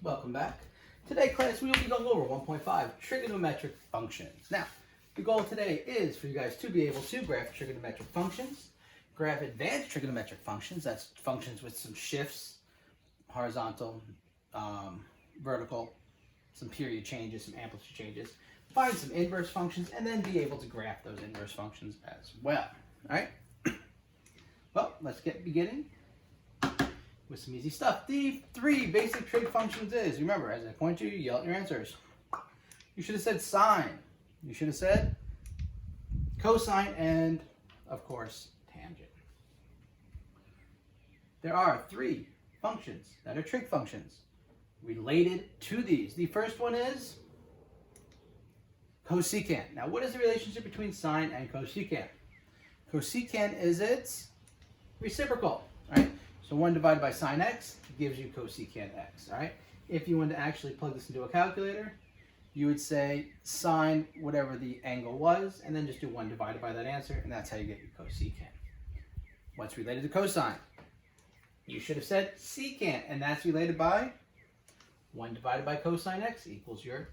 Welcome back. Today, class, we will be going over 1.5 trigonometric functions. Now, the goal today is for you guys to be able to graph trigonometric functions, graph advanced trigonometric functions, that's functions with some shifts, horizontal, vertical, some period changes, some amplitude changes, find some inverse functions, and then be able to graph those inverse functions as well. All right? Well, let's get beginning with some easy stuff. The three basic trig functions is, remember, as I point to you, yell out your answers. You should have said sine. You should have said cosine and, of course, tangent. There are three functions that are trig functions related to these. The first one is cosecant. Now, what is the relationship between sine and cosecant? Cosecant is its reciprocal, right? So 1 divided by sine x gives you cosecant x, all right? If you want to actually plug this into a calculator, you would say sine whatever the angle was, and then just do 1 divided by that answer, and that's how you get your cosecant. What's related to cosine? You should have said secant, and that's related by 1 divided by cosine x equals your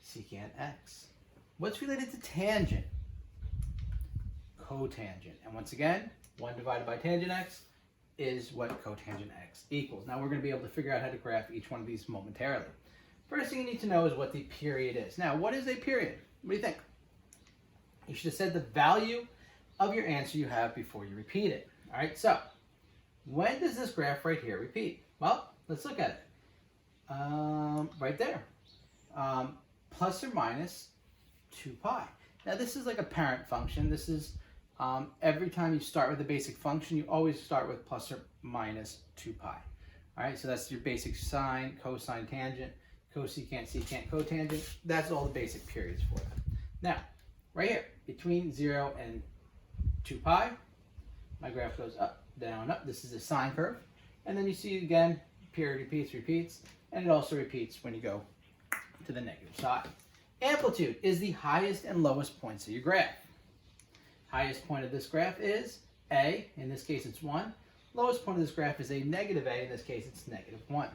secant x. What's related to tangent? Cotangent. And once again, 1 divided by tangent x is what cotangent x equals. Now we're going to be able to figure out how to graph each one of these momentarily. First thing you need to know is what the period is. Now, what is a period? What do you think? You should have said the value of your answer you have before you repeat it. All right, so when does this graph right here repeat? Well, let's look at it. Right there. Plus or minus 2 pi. Now, this is like a parent function. This is every time you start with a basic function, you always start with plus or minus 2 pi. All right, so that's your basic sine, cosine, tangent, cosecant, secant, cotangent. That's all the basic periods for that. Now, right here, between 0 and 2 pi, my graph goes up, down, up. This is a sine curve. And then you see again, period repeats, and it also repeats when you go to the negative side. Amplitude is the highest and lowest points of your graph. Highest point of this graph is A, in this case it's 1. Lowest point of this graph is a negative A, in this case it's negative 1. All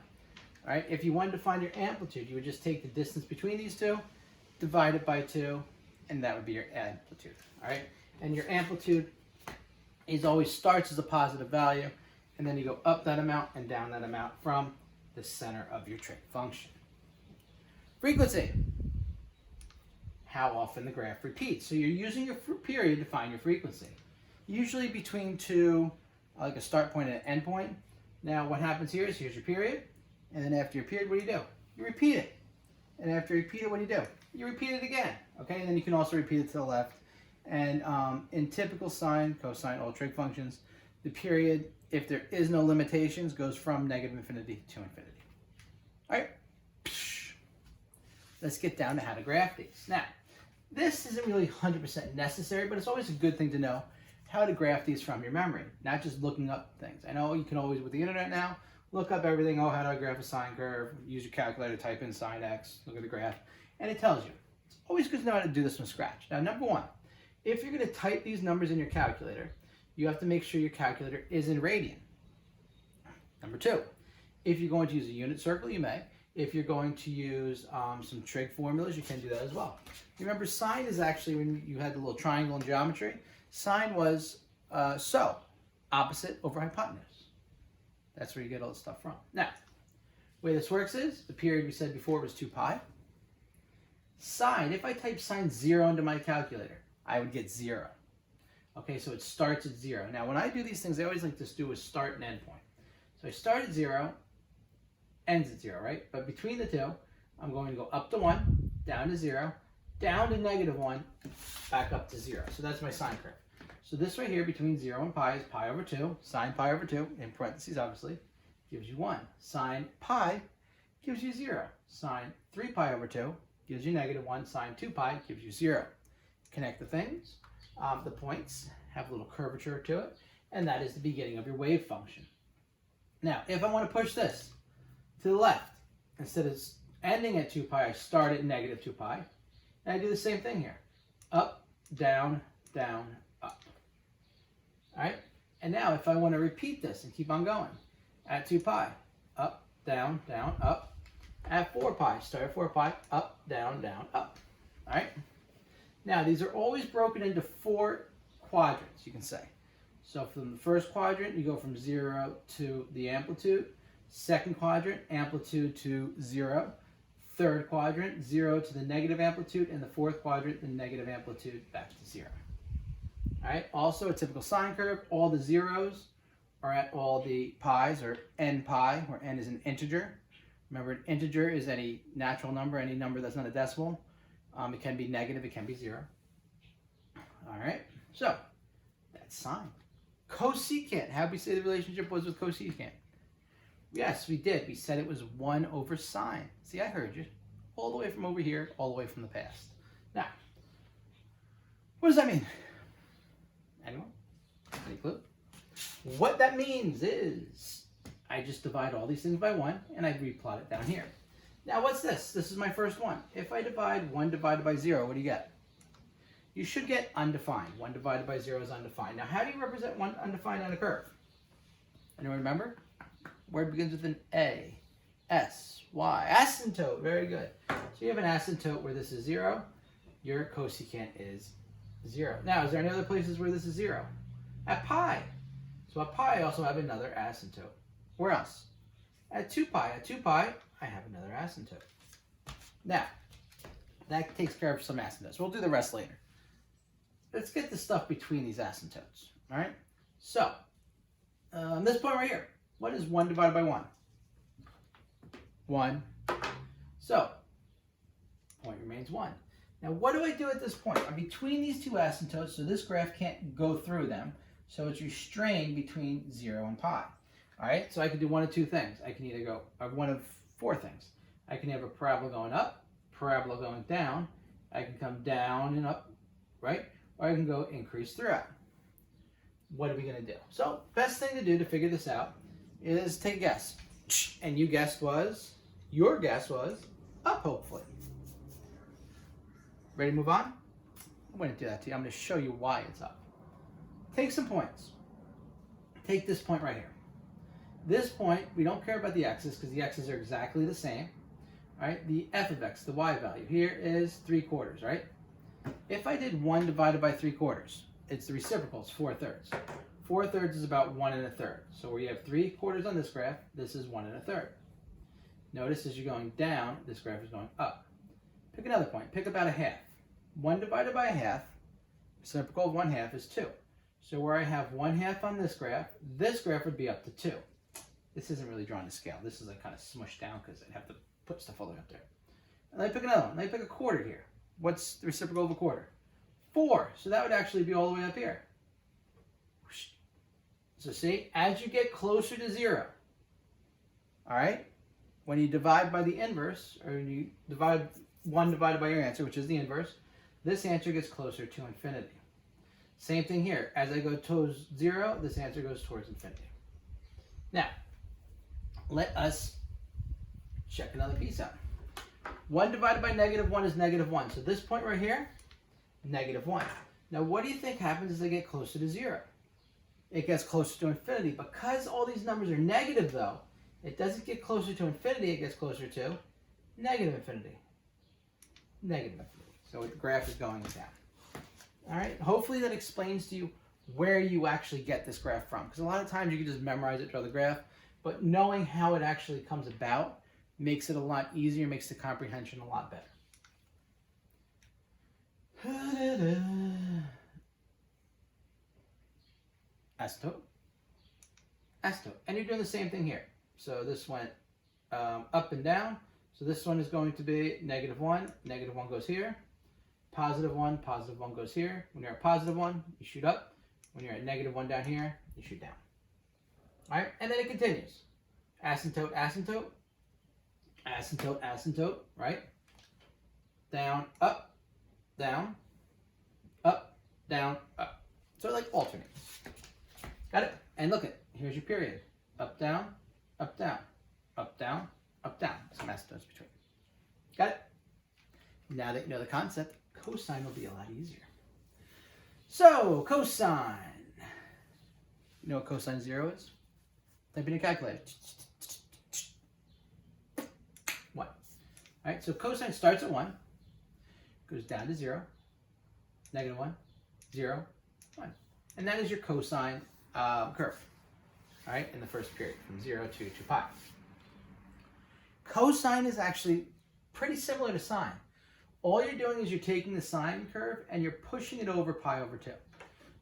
right, if you wanted to find your amplitude, you would just take the distance between these two, divide it by 2, and that would be your amplitude. All right, and your amplitude is always starts as a positive value, and then you go up that amount and down that amount from the center of your trig function. Frequency. How often the graph repeats. So you're using your period to find your frequency. Usually between two, like a start point and an end point. Now what happens here is here's your period, and then after your period, what do? You repeat it. And after you repeat it, what do? You repeat it again, okay? And then you can also repeat it to the left. And in typical sine, cosine, all trig functions, the period, if there is no limitations, goes from negative infinity to infinity. All right, let's get down to how to graph these. Now, this isn't really 100% necessary, but it's always a good thing to know how to graph these from your memory, not just looking up things. I know you can always, with the internet now, look up everything. Oh, how do I graph a sine curve? Use your calculator, type in sine x, look at the graph, and it tells you. It's always good to know how to do this from scratch. Now, number one, if you're going to type these numbers in your calculator, you have to make sure your calculator is in radian. Number two, if you're going to use a unit circle, you may. If you're going to use some trig formulas, you can do that as well. Remember, sine is actually, when you had the little triangle in geometry, sine was so, opposite over hypotenuse. That's where you get all this stuff from. Now, the way this works is, the period we said before was 2 pi. Sine, if I type sine 0 into my calculator, I would get 0. Okay, so it starts at 0. Now, when I do these things, I always like to do a start and end point. So I start at 0, ends at 0, right? But between the two, I'm going to go up to 1, down to 0, down to negative 1, back up to 0. So that's my sine curve. So this right here between 0 and pi is pi over 2. Sine pi over 2, in parentheses obviously, gives you 1. Sine pi gives you 0. Sine 3 pi over 2 gives you negative 1. Sine 2 pi gives you 0. Connect the things. The points have a little curvature to it, and that is the beginning of your wave function. Now, if I want to push this to the left, instead of ending at 2 pi, I start at negative 2 pi. And I do the same thing here. Up, down, down, up. All right? And now if I want to repeat this and keep on going, at 2 pi, up, down, down, up. At 4 pi, start at 4 pi, up, down, down, up. All right? Now, these are always broken into 4 quadrants, you can say. So from the first quadrant, you go from 0 to the amplitude. Second quadrant, amplitude to 0. Third quadrant, 0 to the negative amplitude. And the fourth quadrant, the negative amplitude back to 0. All right? Also, a typical sine curve, all the zeros are at all the pi's, or n pi, where n is an integer. Remember, an integer is any natural number, any number that's not a decimal. It can be negative, it can be 0. All right, so that's sine. Cosecant, how did we say the relationship was with cosecant? Yes, we did. We said it was 1 over sine. See, I heard you. All the way from over here, all the way from the past. Now, what does that mean? Anyone? Any clue? What that means is I just divide all these things by 1 and I replot it down here. Now what's this? This is my first one. If I divide 1 divided by 0, what do you get? You should get undefined. 1 divided by 0 is undefined. Now how do you represent 1 undefined on a curve? Anyone remember? Word begins with an A, S, Y. Asymptote, very good. So you have an asymptote where this is 0. Your cosecant is 0. Now, is there any other places where this is 0? At pi. So at pi, I also have another asymptote. Where else? At 2 pi. At 2 pi, I have another asymptote. Now, that takes care of some asymptotes. We'll do the rest later. Let's get the stuff between these asymptotes. All right? So, this point right here. What is 1 divided by 1? 1. So, point remains 1. Now, what do I do at this point? I'm between these two asymptotes, so this graph can't go through them. So it's restrained between 0 and pi. All right, so I can do one of two things. I can either go, one of 4 things. I can have a parabola going up, parabola going down. I can come down and up, right? Or I can go increase throughout. What are we going to do? So best thing to do to figure this out is take a guess. And your guess was up, hopefully. Ready to move on? I'm going to do that to you. I'm going to show you why it's up. Take some points. Take this point right here. This point, we don't care about the x's because the x's are exactly the same. Right? The f of x, the y value, here is 3/4, right? If I did 1 divided by 3/4, it's the reciprocal, it's 4/3. 4/3 is about 1 1/3. So where you have 3/4 on this graph, this is 1 1/3. Notice as you're going down, this graph is going up. Pick another point. Pick about a half. 1 divided by a half, reciprocal of 1/2 is 2. So where I have 1/2 on this graph would be up to 2. This isn't really drawn to scale. This is like kind of smushed down because I'd have to put stuff all the way up there. And let me pick another one. Let me pick a quarter here. What's the reciprocal of a quarter? 4. So that would actually be all the way up here. So see, as you get closer to 0, all right, when you divide by the inverse, or you divide 1 divided by your answer, which is the inverse, this answer gets closer to infinity. Same thing here. As I go towards 0, this answer goes towards infinity. Now, let us check another piece out. 1 divided by -1 is -1. So this point right here, -1. Now, what do you think happens as I get closer to 0? It gets closer to infinity. Because all these numbers are negative, though, it doesn't get closer to infinity. It gets closer to negative infinity. Negative infinity. So the graph is going down. All right. Hopefully that explains to you where you actually get this graph from. Because a lot of times you can just memorize it, draw the graph. But knowing how it actually comes about makes it a lot easier, makes the comprehension a lot better. Asymptote. Asymptote. And you're doing the same thing here. So this went up and down. So this one is going to be -1. -1 goes here. +1. +1 goes here. When you're at +1, you shoot up. When you're at -1 down here, you shoot down. All right, and then it continues. Asymptote, asymptote, asymptote, asymptote, right? Down, up, down, up, down, up. So it like alternates. Got it? And look at, here's your period. Up, down, up, down, up, down, up, down. Some asymptotes between. Got it? Now that you know the concept, cosine will be a lot easier. So, cosine. You know what cosine 0 is? Type in a calculator. All right, so cosine starts at 1, goes down to 0, negative 1, 0, 1. And that is your cosine curve, all right, in the first period, from 0 to 2 pi. Cosine is actually pretty similar to sine. All you're doing is you're taking the sine curve and you're pushing it over pi over 2.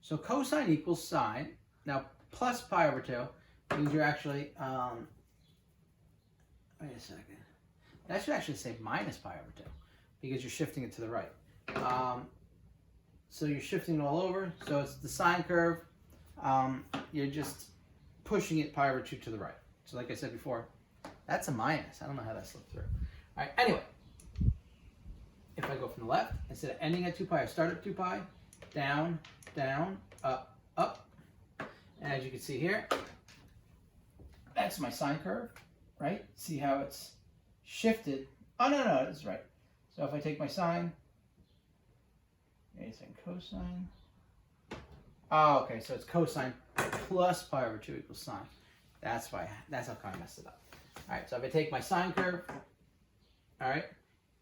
So cosine equals sine. Now, plus pi over 2 means you're actually, wait a second. That should actually say minus pi over 2 because you're shifting it to the right. So you're shifting it all over. So it's the sine curve. You're just pushing it pi over 2 to the right. So like I said before, that's a minus. I don't know how that slipped through. All right, anyway. If I go from the left, instead of ending at 2 pi, I start at 2 pi, down, down, up, up. And as you can see here, that's my sine curve, right? See how it's shifted? Oh, no, that's right. So if I take my sine, cosine. Oh, okay, so it's cosine plus pi over 2 equals sine. That's how I messed it up. All right, so if I take my sine curve, all right,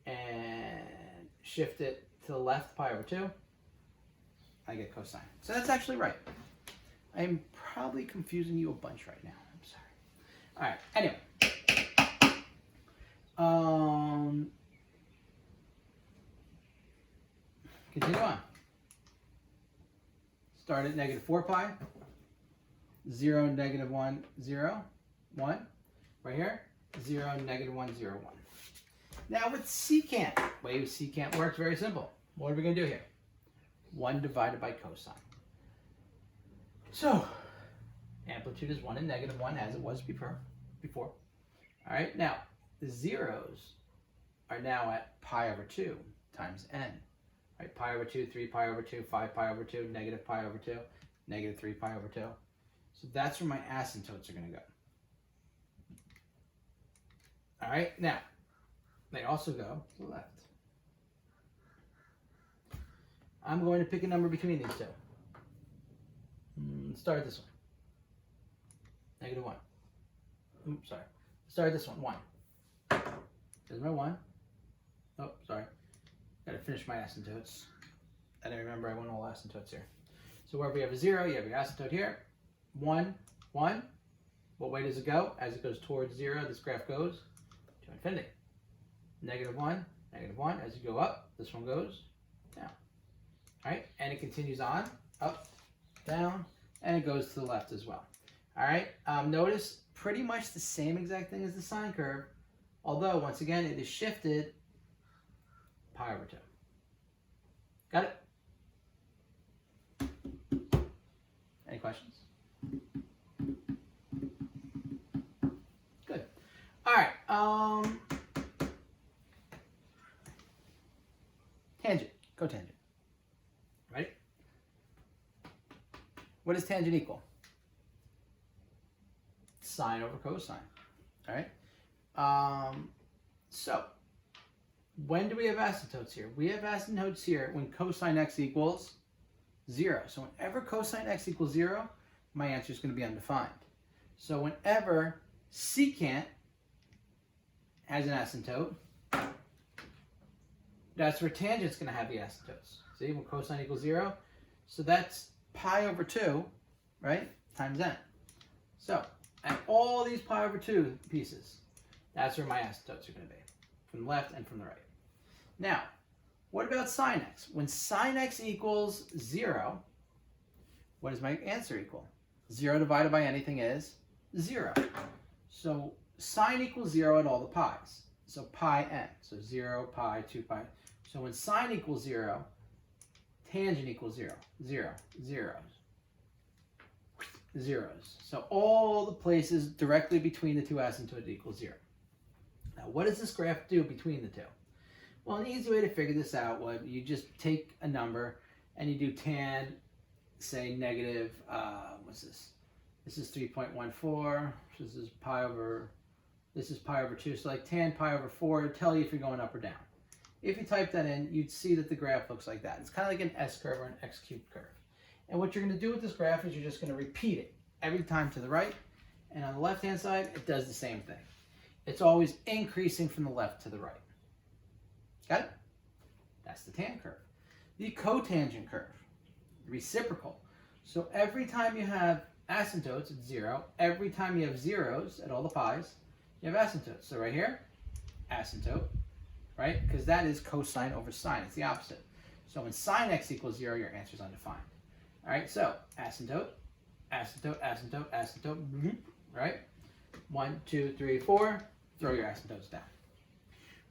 and shift it to the left pi over 2, I get cosine. So that's actually right. I'm probably confusing you a bunch right now. I'm sorry. All right, anyway. Continue on. Start at negative 4 pi, 0, negative 1, 0, 1. Right here, 0, negative 1, 0, 1. Now with secant, the way secant works, very simple. What are we going to do here? 1 divided by cosine. So, amplitude is 1 and negative 1 as it was before. All right, now the zeros are now at pi over 2 times n. All right, pi over 2, 3 pi over 2, 5 pi over 2, negative pi over 2, negative 3 pi over 2. So that's where my asymptotes are going to go. All right, now, they also go to the left. I'm going to pick a number between these two. Start this one. Negative 1. Oops, sorry. Start this one. 1. There's my 1. Oh, sorry. Got to finish my asymptotes. I didn't remember I went all asymptotes here. So wherever you have a 0, you have your asymptote here. 1, 1. What way does it go? As it goes towards 0, this graph goes to infinity. Negative 1, negative 1. As you go up, this one goes down. All right, and it continues on, up, down, and it goes to the left as well. All right, notice pretty much the same exact thing as the sine curve, although once again it is shifted pi over 2. Got it? Any questions? Good. All right. Tangent, cotangent. Ready? What does tangent equal? Sine over cosine. All right. So, when do we have asymptotes here? We have asymptotes here when cosine x equals 0. So whenever cosine x equals 0, my answer is going to be undefined. So whenever secant has an asymptote, that's where tangent's going to have the asymptotes. See, when cosine equals 0, so that's pi over 2, right, times n. So, at all these pi over 2 pieces, that's where my asymptotes are going to be, from the left and from the right. Now, what about sine x? When sine x equals 0, what does my answer equal? 0 divided by anything is 0. So sine equals 0 at all the pi's. So pi n. So 0, pi, 2 pi. So when sine equals 0, tangent equals 0. 0, zeros, zeros. So all the places directly between the two asymptotes equals 0. Now what does this graph do between the two? Well, an easy way to figure this out would you just take a number and you do tan, say negative, what's this? This is 3.14. This is pi over 2. So like tan pi over 4 to tell you if you're going up or down. If you type that in, you'd see that the graph looks like that. It's kind of like an S curve or an X cubed curve. And what you're going to do with this graph is you're just going to repeat it every time to the right. And on the left-hand side, it does the same thing. It's always increasing from the left to the right. Got it? That's the tan curve. The cotangent curve, reciprocal. So every time you have asymptotes, it's 0. Every time you have zeros at all the pi's, you have asymptotes. So right here, asymptote, right? Because that is cosine over sine. It's the opposite. So when sine x equals 0, your answer is undefined. All right, so asymptote, asymptote, asymptote, asymptote, right? 1, 2, 3, 4, throw your asymptotes down.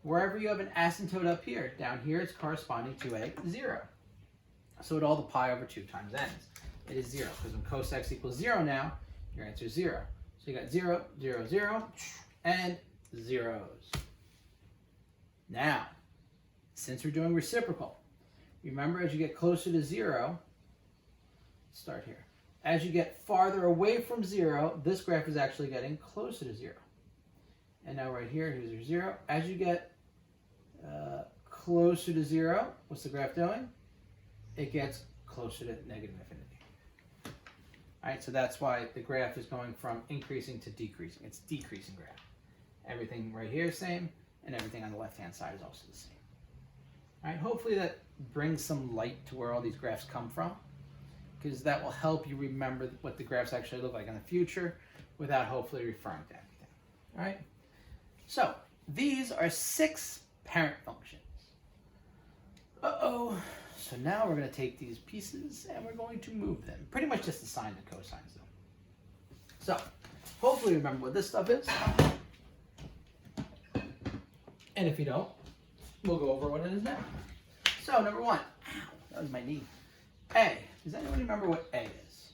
Wherever you have an asymptote up here, down here it's corresponding to a 0. So at all the pi over 2 times ends, it is 0. Because when cos x equals 0 now, your answer is 0. So you got 0, 0, 0, and zeros. Now, since we're doing reciprocal, remember as you get closer to 0, start here. As you get farther away from 0, this graph is actually getting closer to 0. And now right here, here's your 0. As you get closer to 0, what's the graph doing? It gets closer to negative infinity. All right, so that's why the graph is going from increasing to decreasing. It's decreasing graph. Everything right here is same, and everything on the left-hand side is also the same. All right, hopefully that brings some light to where all these graphs come from, because that will help you remember what the graphs actually look like in the future without hopefully referring to everything. All right, so these are 6 parent functions. Uh-oh. So now we're going to take these pieces and we're going to move them. Pretty much just the sines and cosines though. So hopefully you remember what this stuff is. And if you don't, we'll go over what it is now. So number 1, ow, that was my knee. A. Does anyone remember what A is?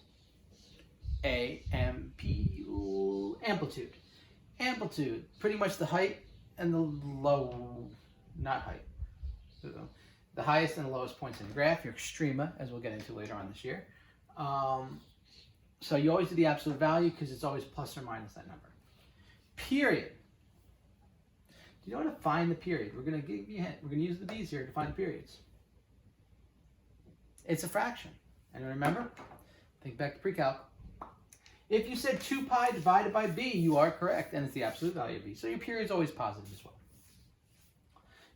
Amplitude. Amplitude, pretty much the height and the low, not height. The highest and the lowest points in the graph, your extrema, as we'll get into later on this year. So you always do the absolute value because it's always plus or minus that number. Period. Do you know how to find the period? We're going to give you a hint. We're going to use the b's here to find the periods. It's a fraction. And remember, think back to pre-calc. If you said 2 pi divided by b, you are correct, and it's the absolute value of b. So your period is always positive as well.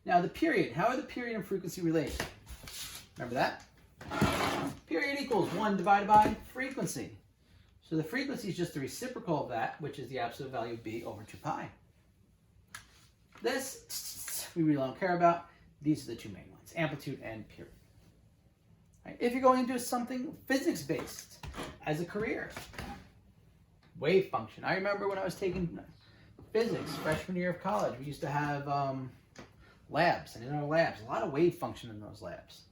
Now the period, how are the period and frequency related? Remember that? Period equals 1 divided by frequency. So the frequency is just the reciprocal of that, which is the absolute value of b over 2 pi. This, we really don't care about. These are the 2 main ones, amplitude and period. Right? If you're going into something physics-based as a career, wave function. I remember when I was taking physics freshman year of college, we used to have labs, and in our labs, a lot of wave function in those labs.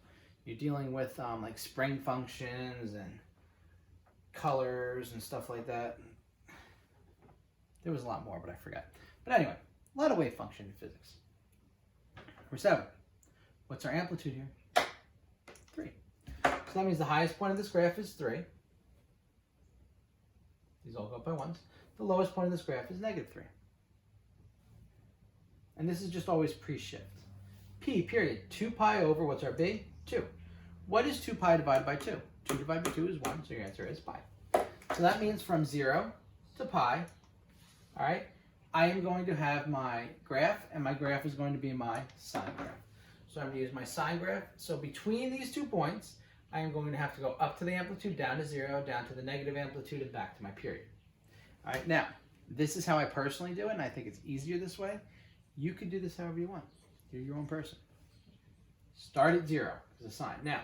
You're dealing with like spring functions and colors and stuff like that. There was a lot more, but I forgot. But anyway, a lot of wave function in physics. Number 7. What's our amplitude here? 3. So that means the highest point of this graph is 3. These all go up by 1s. The lowest point of this graph is negative 3. And this is just always pre-shift. P, period. 2 pi over, what's our b? 2. What is 2 pi divided by 2? 2 divided by 2 is 1, so your answer is pi. So that means from 0 to pi, all right, I am going to have my graph, and my graph is going to be my sine graph. So I'm going to use my sine graph. So between these 2 points, I am going to have to go up to the amplitude, down to 0, down to the negative amplitude, and back to my period. All right, now, this is how I personally do it, and I think it's easier this way. You can do this however you want. You're your own person. Start at 0 as a sine. Now,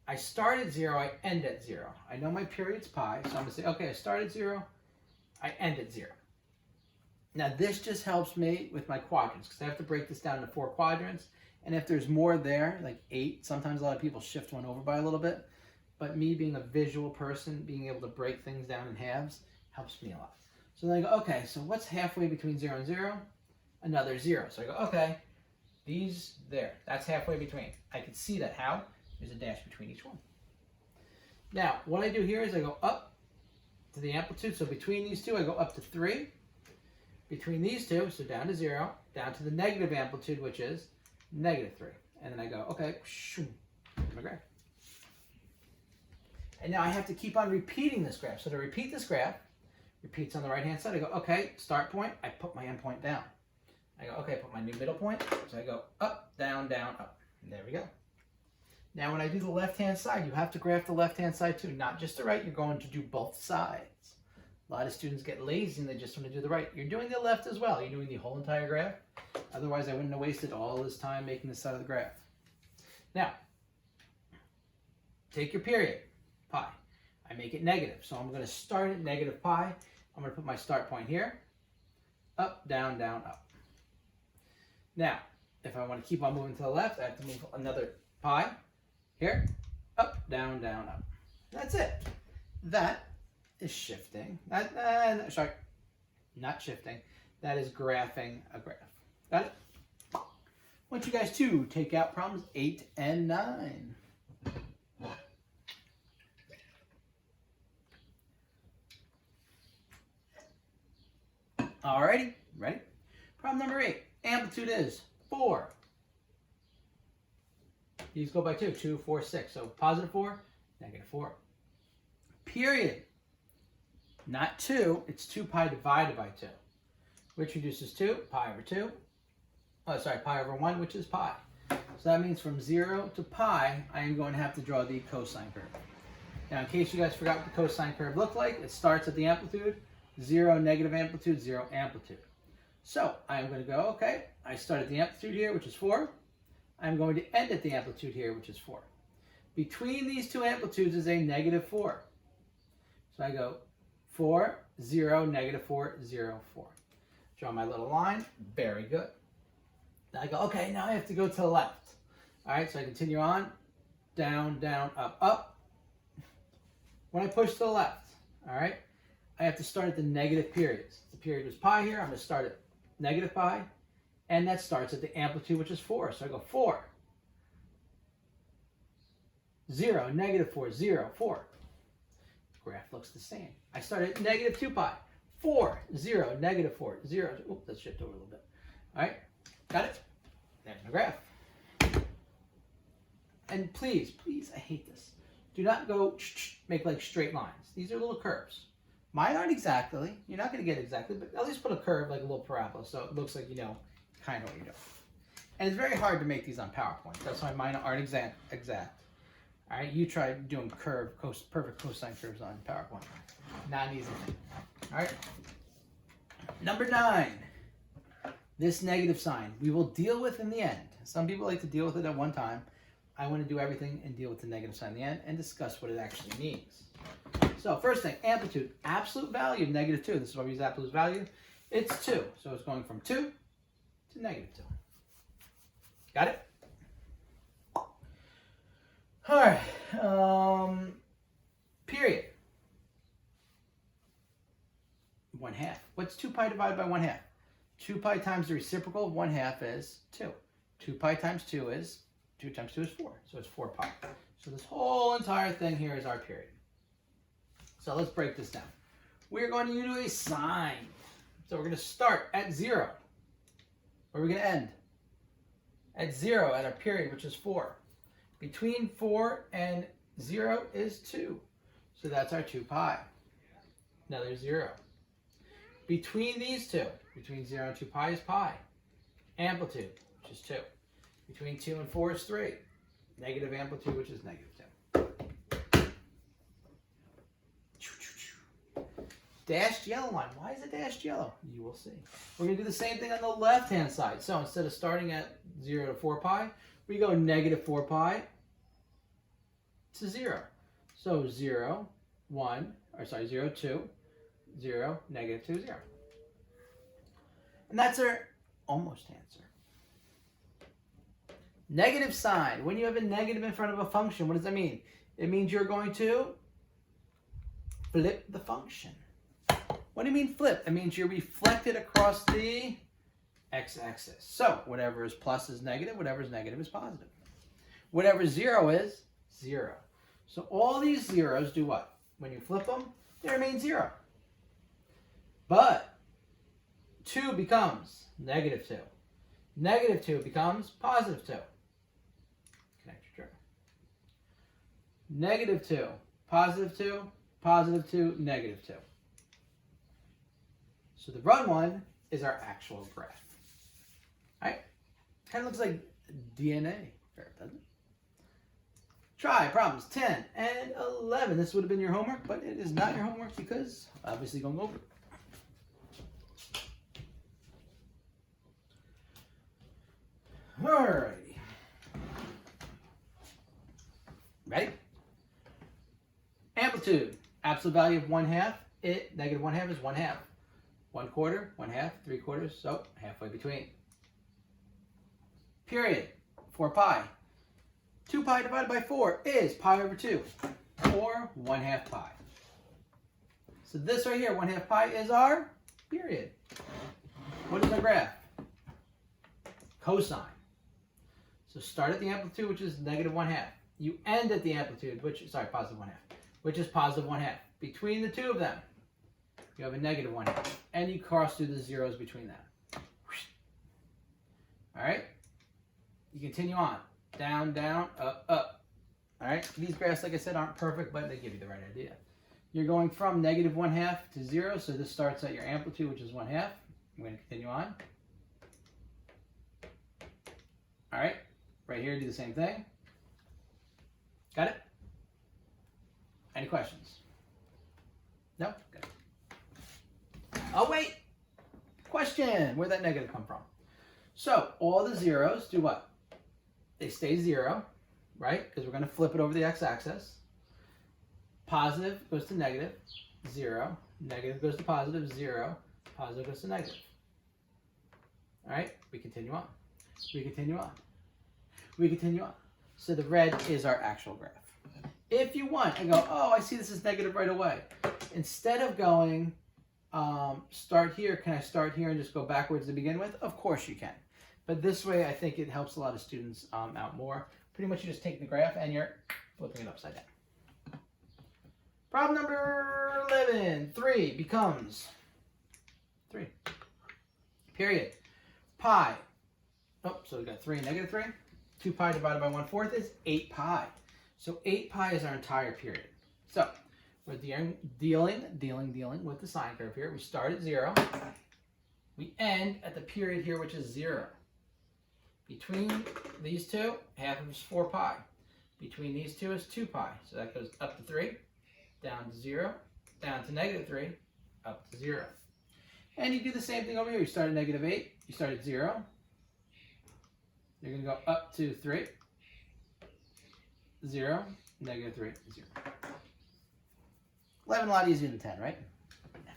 I start at 0, I end at 0. I know my period's pi, so I'm going to say, okay, I start at 0, I end at 0. Now, this just helps me with my quadrants, because I have to break this down into 4 quadrants. And if there's more there, like 8, sometimes a lot of people shift one over by a little bit. But me being a visual person, being able to break things down in halves, helps me a lot. So then I go, okay, so what's halfway between 0 and 0? Another 0. So I go, okay, these there. That's halfway between. I can see that. How? There's a dash between each one. Now, what I do here is I go up to the amplitude. So between these 2, I go up to 3. Between these 2, so down to 0, down to the negative amplitude, which is negative 3. And then I go, okay, my graph. And now I have to keep on repeating this graph. So to repeat this graph, repeats on the right-hand side. I go, okay, start point. I put my end point down. I go, okay, put my new middle point. So I go up, down, up. And there we go. Now when I do the left-hand side, you have to graph the left-hand side too, not just the right. You're going to do both sides. A lot of students get lazy and they just want to do the right. You're doing the left as well. You're doing the whole entire graph. Otherwise, I wouldn't have wasted all this time making this side of the graph. Now, take your period, pi. I make it negative, so I'm going to start at negative pi. I'm going to put my start point here. Up, down, up. Now, if I want to keep on moving to the left, I have to move another pi. Here, up, down, up. That's it. That is shifting. Sorry, not shifting. That is graphing a graph. Got it? I want you guys to take out problems 8 and 9. Alrighty, ready? Problem number 8. Amplitude is 4. These go by 2. 2, 4, 6. So positive 4, negative 4. Period. Not 2. It's 2 pi divided by 2. Which reduces to pi over 2. Oh, sorry, pi over 1, which is pi. So that means from 0 to pi, I am going to have to draw the cosine curve. Now, in case you guys forgot what the cosine curve looked like, it starts at the amplitude, 0, negative amplitude, 0, amplitude. So I am going to go, okay, I start at the amplitude here, which is 4. I'm going to end at the amplitude here, which is 4. Between these two amplitudes is a negative 4. So I go 4, 0, negative 4, 0, 4. Draw my little line. Very good. Now I go, okay, now I have to go to the left. All right, so I continue on. Down, up. When I push to the left, all right, I have to start at the negative periods. The period was pi here. I'm going to start at negative pi. And that starts at the amplitude, which is 4. So I go 4, 0, negative 4, 0, 4. Graph looks the same. I start at negative 2 pi. 4, 0, negative 4, 0. Oops, let's shift over a little bit. All right, got it? There's my graph. And please, I hate this. Do not go make like straight lines. These are little curves. Mine aren't exactly. You're not going to get exactly, but at least put a curve like a little parabola so it looks like you know kind of what you're doing. And it's very hard to make these on PowerPoint. That's why mine aren't exact. All right, you try doing perfect cosine curves on PowerPoint. Not an easy thing. All right. Number 9. This negative sign we will deal with in the end. Some people like to deal with it at one time. I want to do everything and deal with the negative sign in the end and discuss what it actually means. So first thing, amplitude, absolute value of negative 2. This is why we use absolute value. It's 2. So it's going from 2 to negative 2. Got it? All right. Period. 1/2. What's 2 pi divided by 1/2? 2 pi times the reciprocal of 1/2 is 2. 2 pi times 2 is 2 times 2 is 4. So it's 4 pi. So this whole entire thing here is our period. So let's break this down. We're going to use a sine. So we're going to start at 0. Where are we going to end? At 0 at our period, which is 4. Between 4 and 0 is 2. So that's our 2 pi. Another 0. Between these two, between 0 and 2 pi is pi. Amplitude, which is 2. Between 2 and 4 is 3. Negative amplitude, which is negative 2. Dashed yellow line. Why is it dashed yellow? You will see. We're going to do the same thing on the left-hand side. So instead of starting at 0 to 4 pi, we go negative 4 pi to 0. So 0, 2, 0, negative 2, 0. And that's our almost answer. Negative sign. When you have a negative in front of a function, what does that mean? It means you're going to flip the function. What do you mean flip? It means you're reflected across the x-axis. So whatever is plus is negative, whatever is negative is positive. Whatever 0 is 0. So all these zeros do what? When you flip them, they remain 0. But 2 becomes negative 2. Negative 2 becomes positive 2. Connect your trigger. Negative 2, positive 2, positive 2, negative 2. So the run one is our actual graph. All right? Kind of looks like DNA, doesn't it? Try problems 10 and 11. This would have been your homework, but it is not your homework because obviously going over it. Alrighty. Ready? Amplitude. Absolute value of 1/2. Negative 1/2 is 1/2. 1/4, 1/2, 3/4, so halfway between. Period. 4 pi. 2 pi divided by 4 is pi over 2, or 1/2 pi. So this right here, 1/2 pi, is our period. What is our graph? Cosine. So start at the amplitude, which is negative 1/2. You end at the amplitude, positive 1/2, which is positive 1/2. Between the two of them, you have a negative 1/2, and you cross through the zeros between them. All right? You continue on. Down, down, up, up. All right? These graphs, like I said, aren't perfect, but they give you the right idea. You're going from negative 1/2 to 0, so this starts at your amplitude, which is 1/2. I'm going to continue on. All right? Right here, do the same thing. Got it? Any questions? No? Good. Oh, wait! Question! Where'd that negative come from? So, all the zeros do what? They stay 0, right? Because we're going to flip it over the x-axis. Positive goes to negative, 0. Negative goes to positive, 0. Positive goes to negative. All right? We continue on. We continue on. We continue on. So the red is our actual graph. If you want and go, oh, I see this is negative right away. Instead of going, start here, can I start here and just go backwards to begin with? Of course you can. But this way, I think it helps a lot of students out more. Pretty much you just take the graph and you're flipping it upside down. Problem number 11. 3 becomes 3. Period. Pi. Oh, so we got 3 and negative 3. 2 pi divided by 1/4 is 8 pi. So 8 pi is our entire period. So we're dealing with the sine curve here. We start at 0. We end at the period here, which is 0. Between these two, half of it is 4 pi. Between these two is 2 pi. So that goes up to 3, down to 0, down to negative 3, up to 0. And you do the same thing over here. You start at negative 8. You start at 0. You're going to go up to 3, 0, negative 3, 0. 11 a lot easier than 10, right?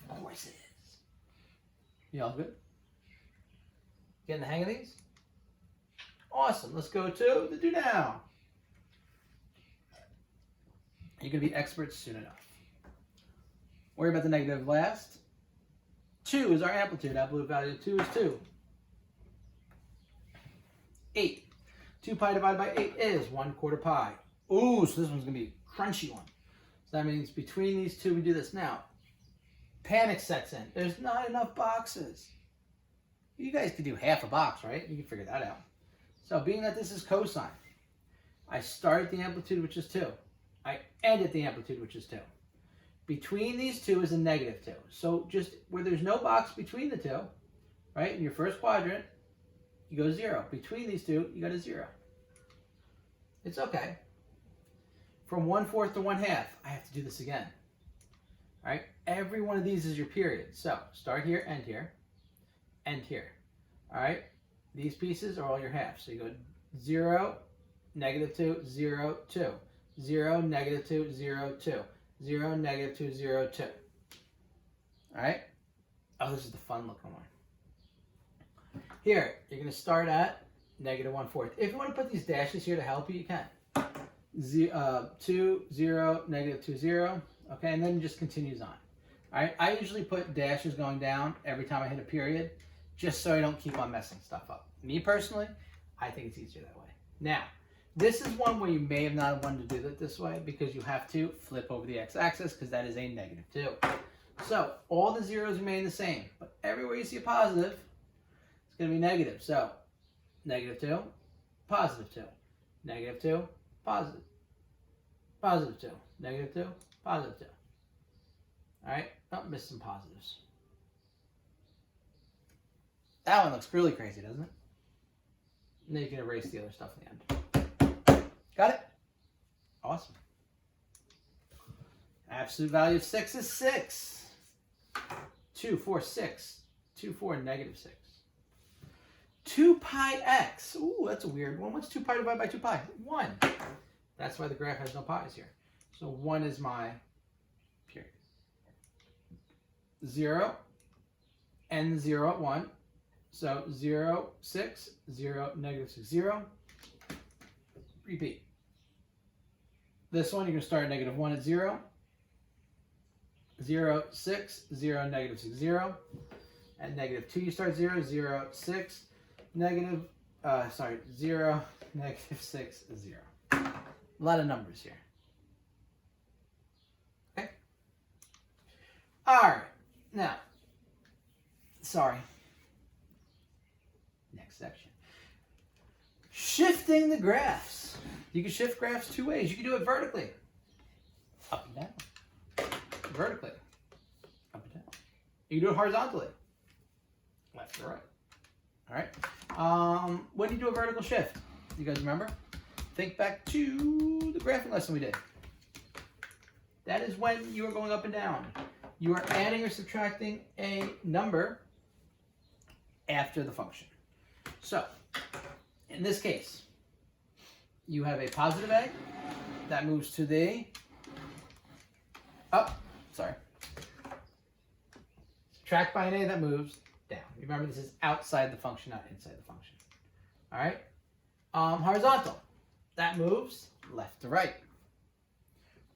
Of course it is. You all good? Getting the hang of these? Awesome. Let's go to the do now. You're going to be experts soon enough. Worry about the negative last. 2 is our amplitude. Absolute value of 2 is 2. 8. 2 pi divided by 8 is 1/4 pi. Ooh, so this one's going to be a crunchy one. So that means between these two, we do this. Now, panic sets in. There's not enough boxes. You guys could do half a box, right? You can figure that out. So being that this is cosine, I start at the amplitude, which is 2. I end at the amplitude, which is 2. Between these two is a negative 2. So just where there's no box between the two, right, in your first quadrant, you go 0. Between these two, you got a 0. It's okay. From 1/4 to 1/2, I have to do this again. All right? Every one of these is your period. So start here, end here, end here. All right? These pieces are all your halves. So you go 0, negative 2, 0, 2. 0, negative 2, 0, 2. 0, negative 2, 0, 2. All right? Oh, this is the fun looking one. Here, you're going to start at negative 1/4. If you want to put these dashes here to help you, you can. 2, 0, negative 2, 0. Okay, and then it just continues on. All right, I usually put dashes going down every time I hit a period, just so I don't keep on messing stuff up. Me personally, I think it's easier that way. Now, this is one where you may have not wanted to do it this way because you have to flip over the x-axis because that is a negative 2. So all the zeros remain the same, but everywhere you see a positive, it's going to be negative. So negative 2, positive 2, negative 2, positive, positive 2, negative 2, positive 2. All right, oh, missed some positives. That one looks really crazy, doesn't it? And then you can erase the other stuff in the end. Got it? Awesome. Absolute value of 6 is 6. 2, 4, 6. 2, 4, negative 6. 2 pi x. Ooh, that's a weird one. What's 2 pi divided by 2 pi? 1. That's why the graph has no pi's here. So 1 is my period. 0 and 0 at 1. So 0, 6, 0, negative 6, 0. Repeat. This one, you're going to start at negative 1 at 0. 0, 6, 0, negative 6, 0. At negative 2, you start 0, 0, 6, negative, 0, negative 6, 0. A lot of numbers here. Okay? All right. Now, sorry. Next section. Shifting the graphs. You can shift graphs two ways. You can do it vertically. Up and down. Vertically. Up and down. You can do it horizontally. Left to right. All right. When do you do a vertical shift? You guys remember? Think back to the graphing lesson we did. That is when you are going up and down. You are adding or subtracting a number after the function. So, in this case, you have a positive a that moves to the up. Subtract by an a that moves down. Remember, this is outside the function, not inside the function. All right. Horizontal. That moves left to right.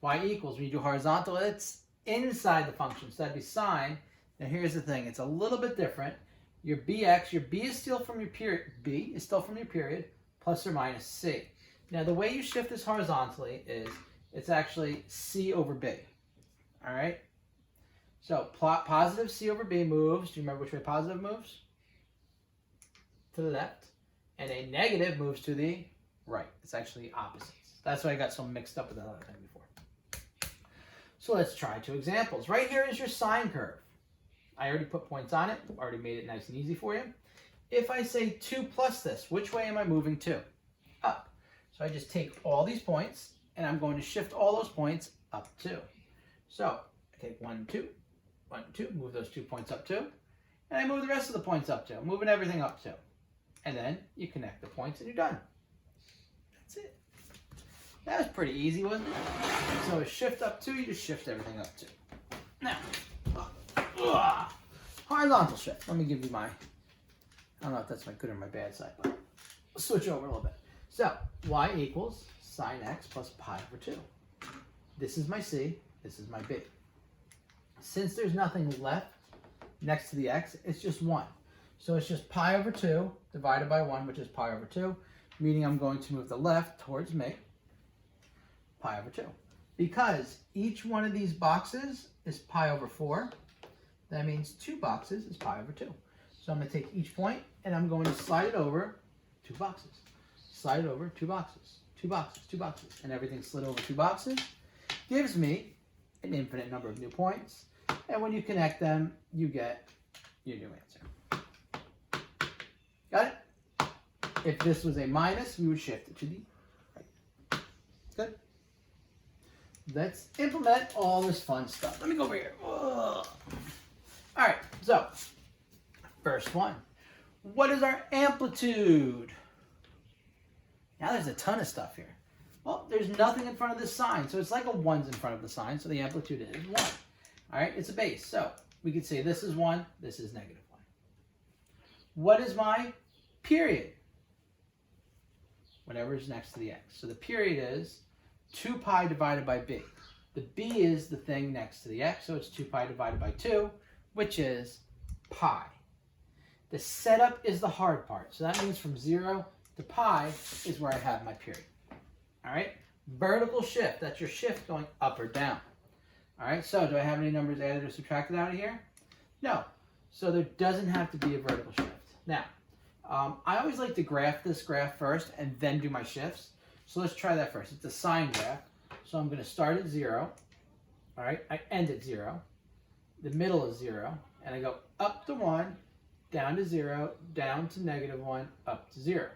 Y equals, when you do horizontal, it's inside the function. So that'd be sine. Now here's the thing. It's a little bit different. Your bx, your b is still from your period. B is still from your period, plus or minus c. Now the way you shift this horizontally is it's actually c over b. All right. So positive c over b moves. Do you remember which way positive moves? To the left. And a negative moves to the right. It's actually opposites. That's why I got so mixed up with that other thing before. So let's try two examples. Right here is your sine curve. I already put points on it. Already made it nice and easy for you. If I say 2 plus this, which way am I moving to? Up. So I just take all these points, and I'm going to shift all those points up 2. So I take 1, 2, 1, 2, move those 2 points up 2, and I move the rest of the points up 2. I'm moving everything up 2. And then you connect the points, and you're done. That's it. That was pretty easy, wasn't it? So a shift up 2, you just shift everything up 2. Now, horizontal shift. Let me give you my, I don't know if that's my good or my bad side, but we'll switch over a little bit. So, y equals sine x plus pi over 2. This is my c, this is my b. Since there's nothing left next to the x, it's just 1. So it's just pi over 2 divided by 1, which is pi over 2, meaning I'm going to move the left towards me, pi over 2. Because each one of these boxes is pi over 4, that means 2 boxes is pi over 2. So I'm going to take each point and I'm going to slide it over 2 boxes. Slide it over 2 boxes, 2 boxes, 2 boxes. And everything slid over 2 boxes gives me an infinite number of new points. And when you connect them, you get your new answer. Got it? If this was a minus, we would shift it to the right. Good? Let's implement all this fun stuff. Let me go over here. Ugh. All right, so first one. What is our amplitude? Now there's a ton of stuff here. Well, there's nothing in front of this sign, so it's like a 1's in front of the sign, so the amplitude is 1. All right, it's a base, so we could say this is 1, this is negative 1. What is my period? Whatever is next to the x. So the period is 2 pi divided by b. The b is the thing next to the x, so it's 2 pi divided by 2, which is pi. The setup is the hard part. So that means from 0 to pi is where I have my period. All right? Vertical shift, that's your shift going up or down. All right, so do I have any numbers added or subtracted out of here? No. So there doesn't have to be a vertical shift. Now, I always like to graph this graph first and then do my shifts. So let's try that first. It's a sine graph. So I'm going to start at 0. All right, I end at 0. The middle is 0. And I go up to 1, down to 0, down to negative 1, up to 0.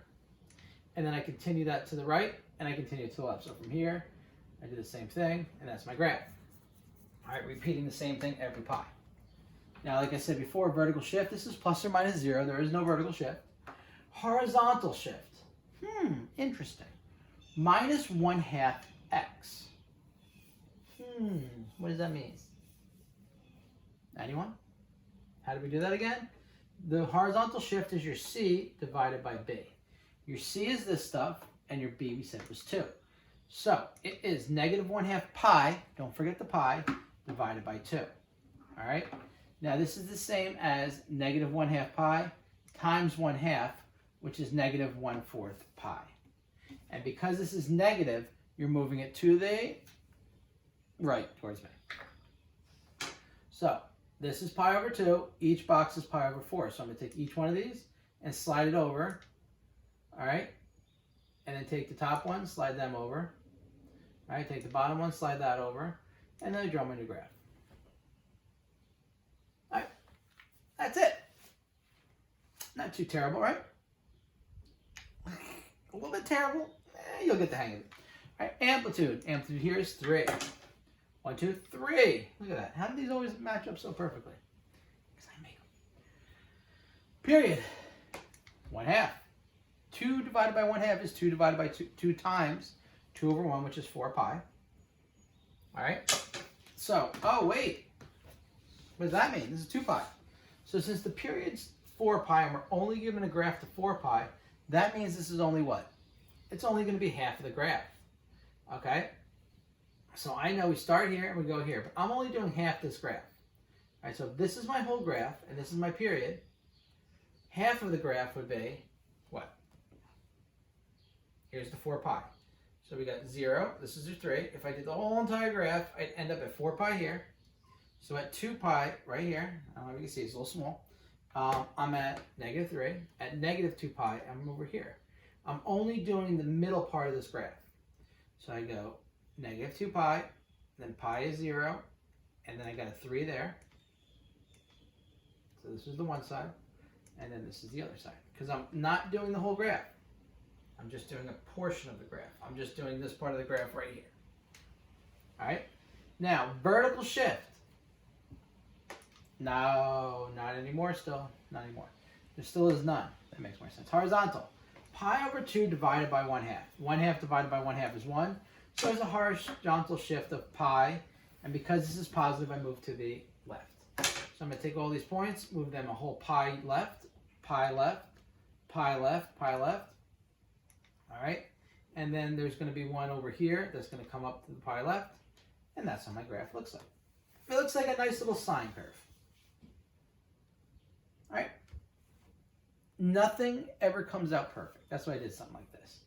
and then I continue that to the right, and I continue to the left. So from here, I do the same thing, and that's my graph. All right, repeating the same thing every pi. Now, like I said before, vertical shift, this is plus or minus 0. There is no vertical shift. Horizontal shift. Interesting. Minus 1/2 x. What does that mean? Anyone? How do we do that again? The horizontal shift is your c divided by b. Your c is this stuff, and your b we said was 2. So it is negative 1/2 pi, don't forget the pi, divided by 2. All right? Now this is the same as negative 1/2 pi times 1/2, which is negative 1/4 pi. And because this is negative, you're moving it to the right towards me. So this is pi over 2. Each box is pi over 4. So I'm going to take each one of these and slide it over. All right? And then take the top one, slide them over. All right? Take the bottom one, slide that over. And then I draw my new graph. All right? That's it. Not too terrible, right? A little bit terrible. You'll get the hang of it. All right, amplitude. Amplitude here is 3. 1, 2, 3. Look at that. How do these always match up so perfectly? Because I make them. Period. 1/2. 2 divided by 1/2 is 2 divided by 2 times 2 over 1, which is 4 pi. All right. So, oh, wait. What does that mean? This is 2 pi. So since the period's 4 pi and we're only given a graph to 4 pi, that means this is only what? It's only going to be half of the graph. Okay? So I know we start here and we go here, but I'm only doing half this graph. All right, so if this is my whole graph and this is my period, half of the graph would be what? Here's the 4 pi. So we got 0, this is your 3. If I did the whole entire graph, I'd end up at 4 pi here. So at 2 pi right here, I don't know if you can see, it's a little small. I'm at negative 3. At negative 2 pi, I'm over here. I'm only doing the middle part of this graph. So I go negative 2 pi, then pi is 0, and then I got a 3 there. So this is the one side, and then this is the other side. Because I'm not doing the whole graph. I'm just doing a portion of the graph. I'm just doing this part of the graph right here. All right? Now, vertical shift. No, not anymore still. Not anymore. There still is none. That makes more sense. Horizontal. Pi over 2 divided by 1/2. 1/2 divided by 1/2 is 1. So there's a horizontal shift of pi. And because this is positive, I move to the left. So I'm going to take all these points, move them a whole pi left, pi left, pi left, pi left. All right? And then there's going to be one over here that's going to come up to the pi left. And that's how my graph looks like. It looks like a nice little sine curve. All right? Nothing ever comes out perfect. That's why I did something like this.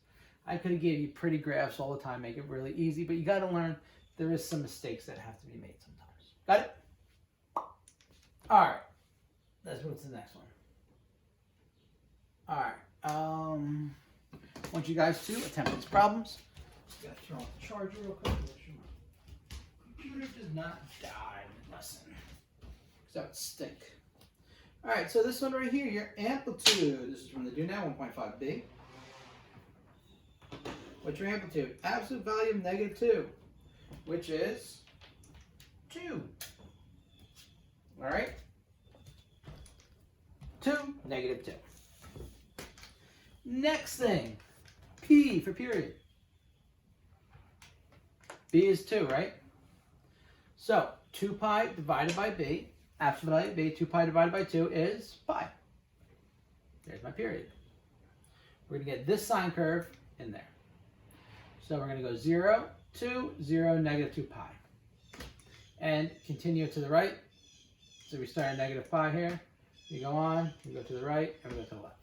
I could have gave you pretty graphs all the time, make it really easy, but you got to learn there is some mistakes that have to be made sometimes. Got it? All right. Let's move to the next one. All right. I want you guys to attempt these problems. Just got to throw on the charger real quick. Make sure my computer does not die mid-lesson. Because that would stink. All right, so this one right here, your amplitude. This is from the Do Now 1.5b. What's your amplitude? Absolute value of negative 2, which is 2. All right? 2, negative 2. Next thing, P for period. B is 2, right? So 2 pi divided by B. Absolute value of B, 2 pi divided by 2 is pi. There's my period. We're going to get this sine curve in there. So we're going to go 0, 2, 0, negative 2 pi. And continue to the right. So we start at negative pi here. We go on, we go to the right, and we go to the left.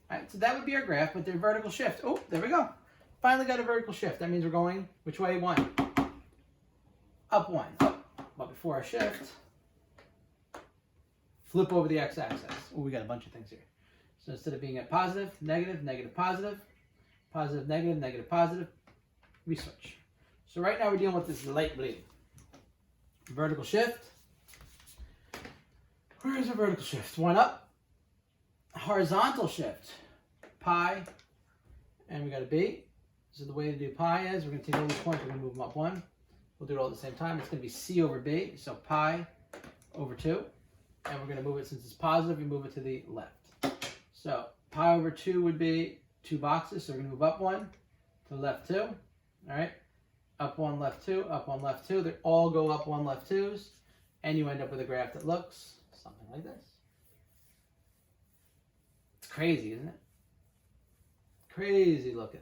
All right, so that would be our graph, but their vertical shift. Oh, there we go. Finally got a vertical shift. That means we're going which way? 1. Up 1. Up. But before I shift, flip over the x-axis. Oh, we got a bunch of things here. So instead of being at positive, negative, negative, positive, positive, negative, negative, positive, we switch. So right now we're dealing with this light blue. Vertical shift. Where's the vertical shift? 1 up. Horizontal shift. Pi and we got a b. So the way to do pi is we're going to take all these points, we're going to move them up 1. We'll do it all at the same time. It's going to be c over b, so pi over 2. And we're going to move it, since it's positive, we move it to the left. So pi over 2 would be 2 boxes, so we're going to move up 1, to the left 2. All right, up 1, left 2, up 1, left 2. They all go up 1, left 2s, and you end up with a graph that looks something like this. It's crazy, isn't it? Crazy looking.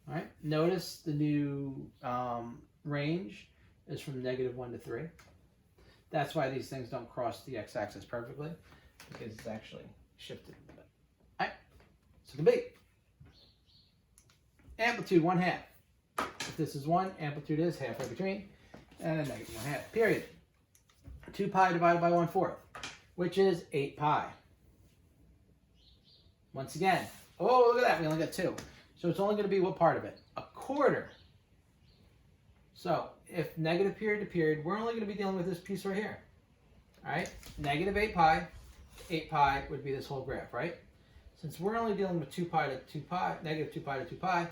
All right, notice the new range is from -1 to 3. That's why these things don't cross the x-axis perfectly, because it's actually shifted. All right, so the b. Amplitude 1/2. If this is 1, amplitude is halfway between, and a -1/2, period. 2 pi divided by 1/4, which is 8 pi. Once again, oh, look at that, we only got 2. So it's only going to be what part of it? 1/4. So if negative period to period, we're only going to be dealing with this piece right here. All right, -8 pi, 8 pi would be this whole graph, right? Since we're only dealing with 2 pi to 2 pi, -2 pi to 2 pi,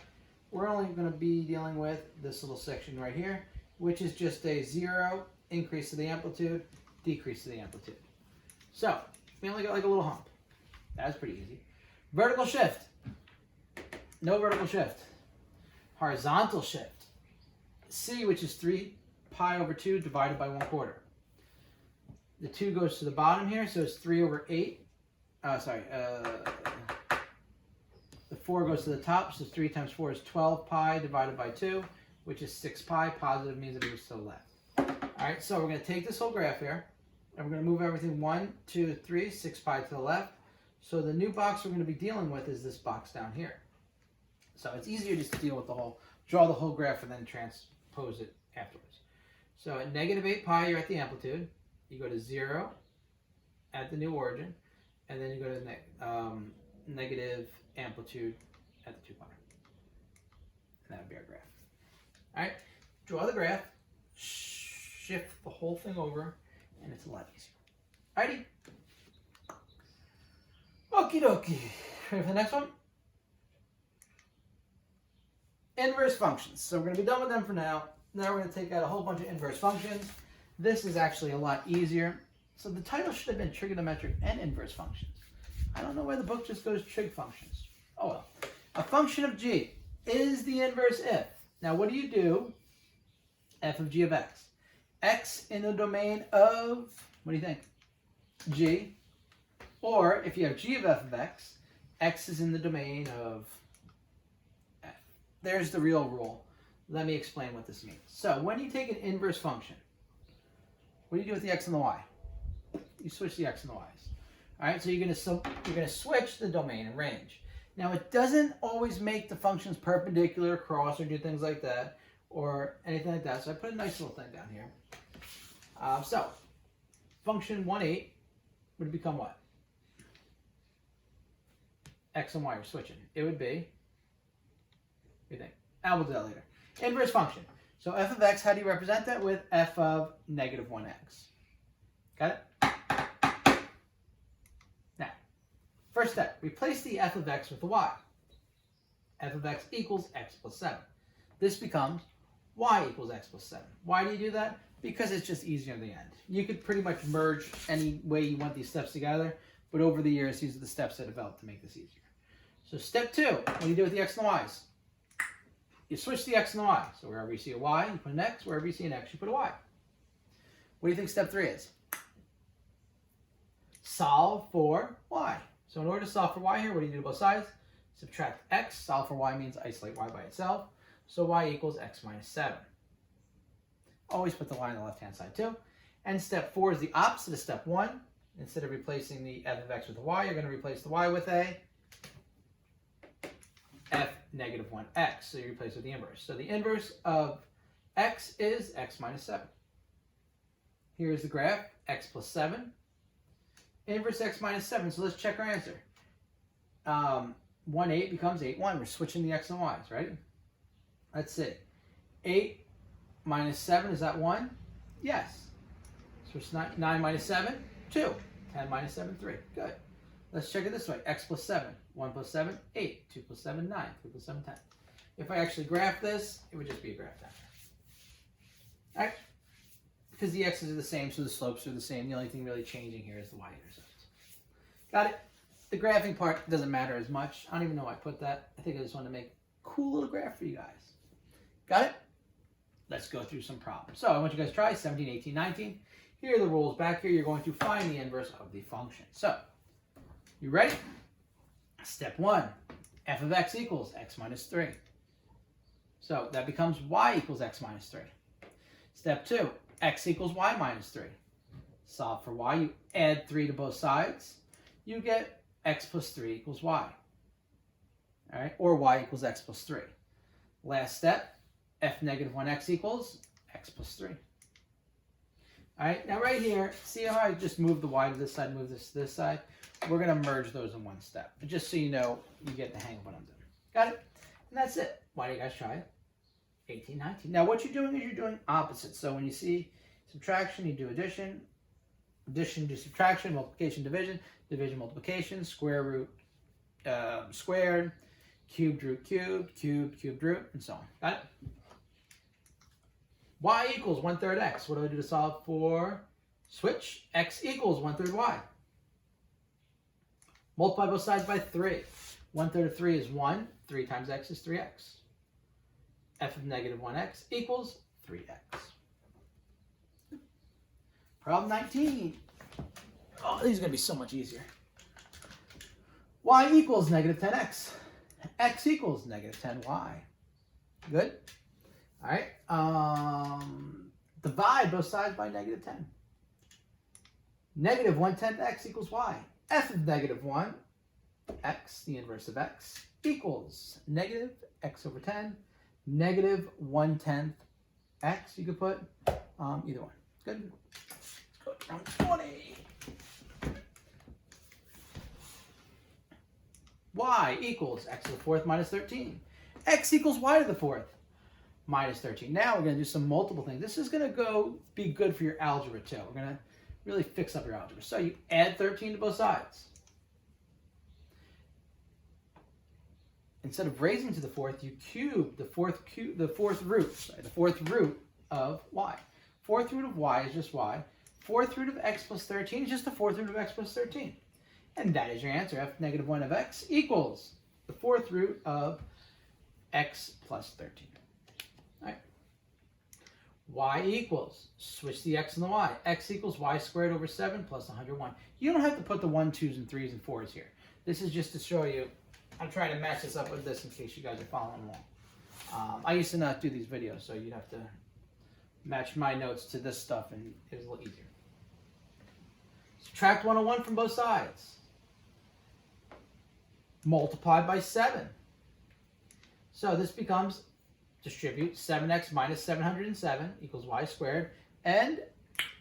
we're only going to be dealing with this little section right here, which is just a 0, increase to the amplitude, decrease to the amplitude. So we only got like a little hump. That's pretty easy. Vertical shift. No vertical shift. Horizontal shift. C, which is 3 pi over 2 divided by 1/4. The 2 goes to the bottom here, so it's 3 over 8. The 4 goes to the top, so 3 times 4 is 12 pi divided by 2, which is 6 pi. Positive means it moves to the left. All right, so we're going to take this whole graph here, and we're going to move everything 1, 2, 3, 6 pi to the left. So the new box we're going to be dealing with is this box down here. So it's easier just to deal with draw the whole graph and then transpose it afterwards. So at -8 pi, you're at the amplitude. You go to 0 at the new origin, and then you go to negative amplitude at the 2 pi. And that would be our graph. All right, draw the graph, shift the whole thing over, and it's a lot easier. Alrighty. Okie dokie. Ready for the next one? Inverse functions. So we're going to be done with them for now. Now we're going to take out a whole bunch of inverse functions. This is actually a lot easier. So the title should have been Trigonometric and Inverse Functions. I don't know why the book just goes Trig Functions. Oh well. A function of g is the inverse if. Now what do? F of g of x. X in the domain of, what do you think? G. Or if you have g of f of x, x is in the domain of f. There's the real rule. Let me explain what this means. So when you take an inverse function, what do you do with the x and the y? You switch the x and the y's. All right, so you're going to switch the domain and range. Now it doesn't always make the functions perpendicular, cross, or do things like that, or anything like that. So I put a nice little thing down here. So function 1/8 would become what? X and y are switching. It would be, what do you think? We'll do that later. Inverse function. So f of x, how do you represent that? With f of -1x. Got it? Now, first step, replace the f of x with the y. F of x equals x plus 7. This becomes y equals x plus 7. Why do you do that? Because it's just easier in the end. You could pretty much merge any way you want these steps together, but over the years, these are the steps that developed to make this easier. So step 2, what do you do with the x and the y's? You switch the x and the y. So wherever you see a y, you put an x. Wherever you see an x, you put a y. What do you think step 3 is? Solve for y. So in order to solve for y here, what do you do to both sides? Subtract x. Solve for y means isolate y by itself. So y equals x minus 7. Always put the y on the left-hand side too. And step 4 is the opposite of step 1. Instead of replacing the f of x with a y, you're going to replace the y with a f -1x. So you replace with the inverse. So the inverse of x is x minus 7. Here's the graph, x plus 7. Inverse x minus 7. So let's check our answer. 1/8 becomes 8/1. We're switching the x and y's, right? Let's see. 8 minus 7, is that 1? Yes. So it's 9 minus 7, 2. 10 minus 7, 3. Good. Let's check it this way. X plus 7. 1 plus 7, 8. 2 plus 7, 9. 3 plus 7, 10. If I actually graph this, it would just be a graph down here. All right? Because the x's are the same, so the slopes are the same. The only thing really changing here is the y-intercepts. Got it? The graphing part doesn't matter as much. I don't even know why I put that. I think I just want to make a cool little graph for you guys. Got it? Let's go through some problems. So I want you guys to try 17, 18, 19. Here are the rules back here. You're going to find the inverse of the function. So, you ready? Step 1, f of x equals x minus 3. So that becomes y equals x minus 3. Step 2, x equals y minus 3. Solve for y. You add 3 to both sides. You get x plus 3 equals y. All right, or y equals x plus 3. Last step, f negative 1x equals x plus 3. All right, now right here, see how I just moved the y to this side, move this to this side? We're going to merge those in one step. But just so you know, you get the hang of what I'm doing. Got it? And that's it. Why do you guys try it? 18, 19. Now what you're doing is you're doing opposites. So when you see subtraction, you do addition. Addition, do subtraction. Multiplication, division. Division, multiplication. Square root, squared. Cubed root, cubed. Cubed, cubed root, and so on. Got it? Y equals 1/3 x. What do I do to solve for switch? X equals 1/3 y. Multiply both sides by 3. 1/3 of 3 is 1. 3 times x is 3x. F of negative 1x equals 3x. Problem 19. Oh, these are going to be so much easier. Y equals negative 10x. X equals negative 10y. Good? All right. Divide both sides by negative 10. Negative 1/10 x equals y. F of negative 1, x, the inverse of x, equals negative x over 10, negative 1/10 x. You could put either one. Good. Let's go to round 20. Y equals x to the 4th minus 13. X equals y to the 4th minus 13. Now we're going to do some multiple things. This is going to be good for your algebra too. We're going to really fix up your algebra. So you add 13 to both sides. Instead of raising to the 4th, you cube the fourth root of y. 4th root of y is just y. 4th root of x plus 13 is just the 4th root of x plus 13. And that is your answer. F negative 1 of x equals the 4th root of x plus 13. All right. Y equals, switch the x and the y. X equals y squared over 7 plus 101. You don't have to put the 1, 2s, and 3s and 4s here. This is just to show you. I'm trying to match this up with this in case you guys are following along. I used to not do these videos, so you'd have to match my notes to this stuff, and it was a little easier. Subtract 101 from both sides. Multiply by 7. So this becomes, distribute 7x minus 707 equals y squared, and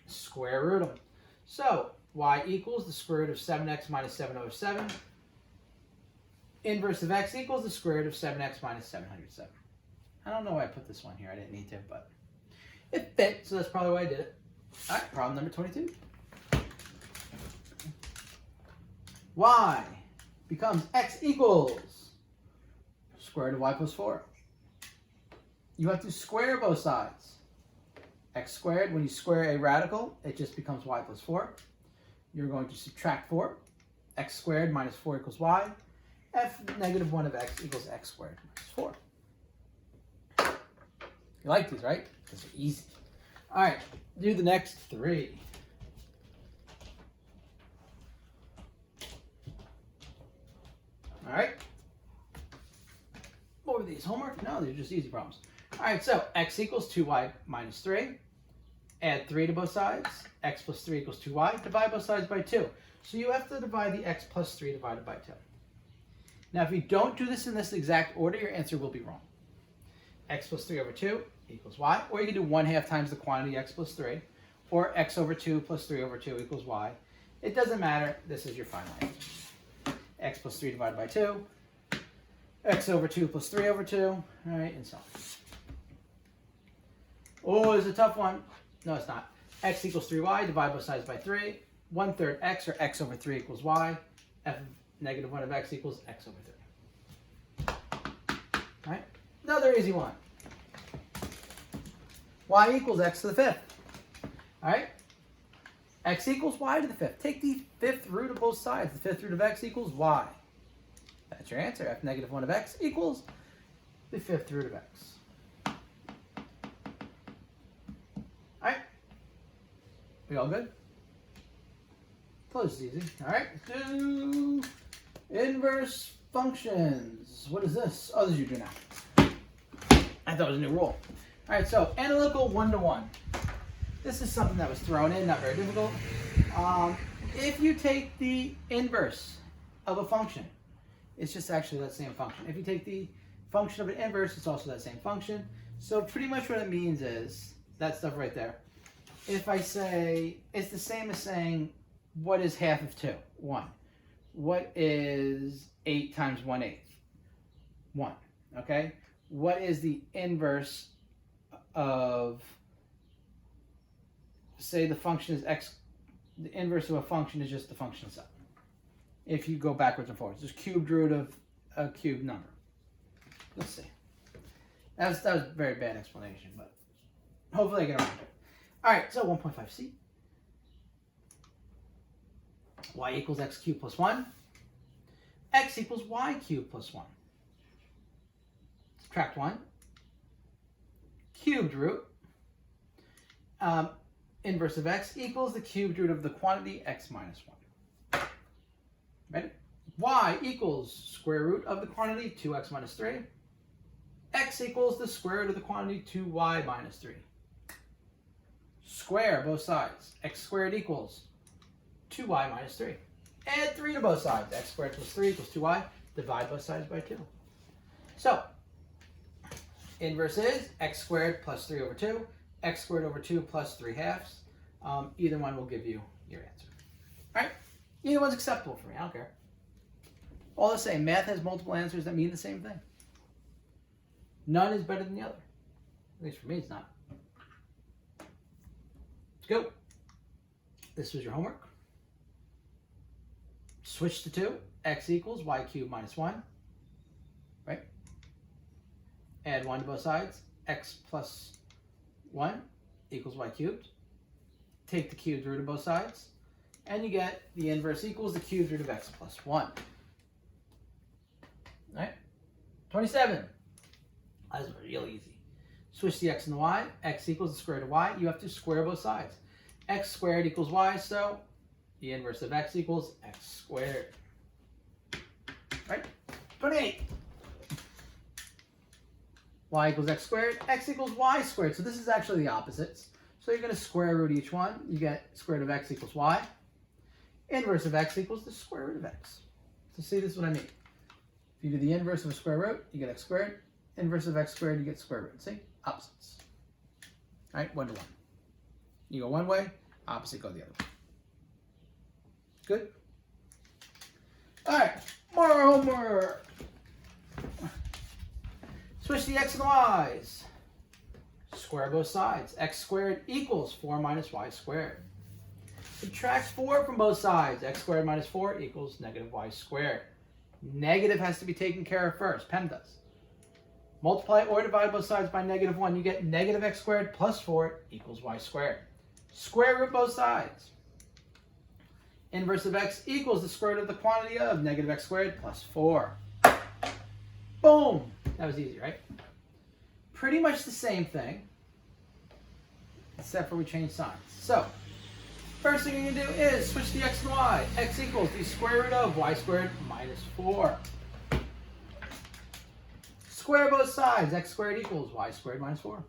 square root them. So y equals the square root of 7x minus 707. Inverse of x equals the square root of 7x minus 707. I don't know why I put this one here. I didn't need to, but it fit, so that's probably why I did it. All right, problem number 22. Y becomes x equals square root of y plus 4. You have to square both sides. X squared, when you square a radical, it just becomes y plus 4. You're going to subtract 4. X squared minus 4 equals y. F negative 1 of x equals x squared minus 4. You like these, right? These are easy. All right, do the next 3. All right. What were these? Homework? No, these are just easy problems. All right, so x equals 2y minus 3. Add 3 to both sides. X plus 3 equals 2y. Divide both sides by 2. So you have to divide the x plus 3 divided by 2. Now, if you don't do this in this exact order, your answer will be wrong. X plus 3 over 2 equals y. Or you can do 1/2 times the quantity x plus 3. Or x over 2 plus 3 over 2 equals y. It doesn't matter. This is your final answer. X plus 3 divided by 2. X over 2 plus 3 over 2. All right, and so on. Oh, it's a tough one. No, it's not. X equals 3y. Divide both sides by 3. 1/3 x, or x over 3 equals y. F of negative 1 of x equals x over 3. All right, another easy one. Y equals x to the 5th. All right, x equals y to the 5th. Take the 5th root of both sides. The 5th root of x equals y. That's your answer. F negative 1 of x equals the 5th root of x. All right, we all good? Close is easy. All right, let's do inverse functions. What is this? Oh, this is you do now. I thought it was a new rule. All right, so analytical 1-to-1. This is something that was thrown in, not very difficult. If you take the inverse of a function, it's just actually that same function. If you take the function of an inverse, it's also that same function. So pretty much what it means is that stuff right there. If I say, it's the same as saying, what is half of 2? 1. What is 8 times 1/8? 1. Okay? What is the inverse of, say the function is x, the inverse of a function is just the function itself. If you go backwards and forwards, just cubed root of a cubed number. Let's see. That was a very bad explanation, but hopefully I get around it. All right, so 1.5c. Y equals x cubed plus 1. X equals y cubed plus 1. Subtract 1. Cubed root. Inverse of x equals the cubed root of the quantity x minus 1. Ready? Y equals square root of the quantity 2x minus 3. X equals the square root of the quantity 2y minus 3. Square both sides. X squared equals 2y minus 3. Add 3 to both sides. X squared plus 3 equals 2y. Divide both sides by 2. So, inverse is x squared plus 3 over 2. X squared over 2 plus 3/2. Either one will give you your answer. All right? Either one's acceptable for me. I don't care. All the same. Math has multiple answers that mean the same thing. None is better than the other. At least for me, it's not. Let's go. This was your homework. Switch to 2. X equals y cubed minus 1. Right? Add 1 to both sides. X plus 1 equals y cubed. Take the cubed root of both sides. And you get the inverse equals the cubed root of x plus 1. All right? 27. That's real easy. Switch the x and the y. X equals the square root of y. You have to square both sides. X squared equals y, so the inverse of x equals x squared. Right? 28. Y equals x squared. X equals y squared. So this is actually the opposites. So you're going to square root each one. You get square root of x equals y. Inverse of x equals the square root of x. So see, this is what I mean. If you do the inverse of a square root, you get x squared. Inverse of x squared, you get square root. See? Opposites. All right? 1-to-1. You go one way, opposite go the other way. Good? All right. More homework. Switch the x and the y's. Square both sides. X squared equals 4 minus y squared. Subtract 4 from both sides. X squared minus 4 equals negative y squared. Negative has to be taken care of first. Penn does. Multiply or divide both sides by negative 1. You get negative x squared plus 4 equals y squared. Square root both sides. Inverse of x equals the square root of the quantity of negative x squared plus 4. Boom! That was easy, right? Pretty much the same thing, except for we changed signs. So, first thing you're going to do is switch the x and y. X equals the square root of y squared minus 4. Square both sides. X squared equals y squared minus 4.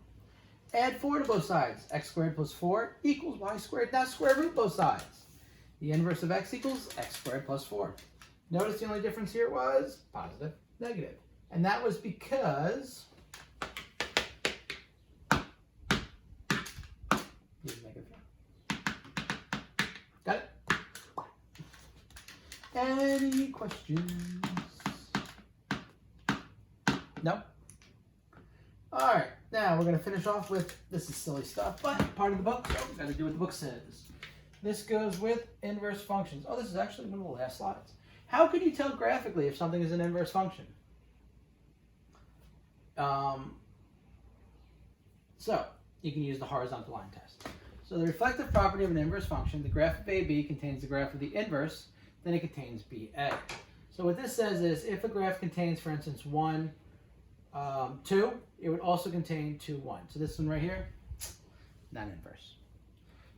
Add 4 to both sides. X squared plus 4 equals y squared. Now square root both sides. The inverse of x equals x squared plus 4. Notice the only difference here was positive, negative. And that was because got it? Any questions? No? All right, now we're going to finish off with, this is silly stuff, but part of the book, so we've got to do what the book says. This goes with inverse functions. Oh, this is actually one of the last slides. How can you tell graphically if something is an inverse function? So you can use the horizontal line test. So the reflective property of an inverse function, the graph of AB contains the graph of the inverse, then it contains BA. So what this says is if a graph contains, for instance, 1, 2, it would also contain 2, 1. So this one right here, not inverse.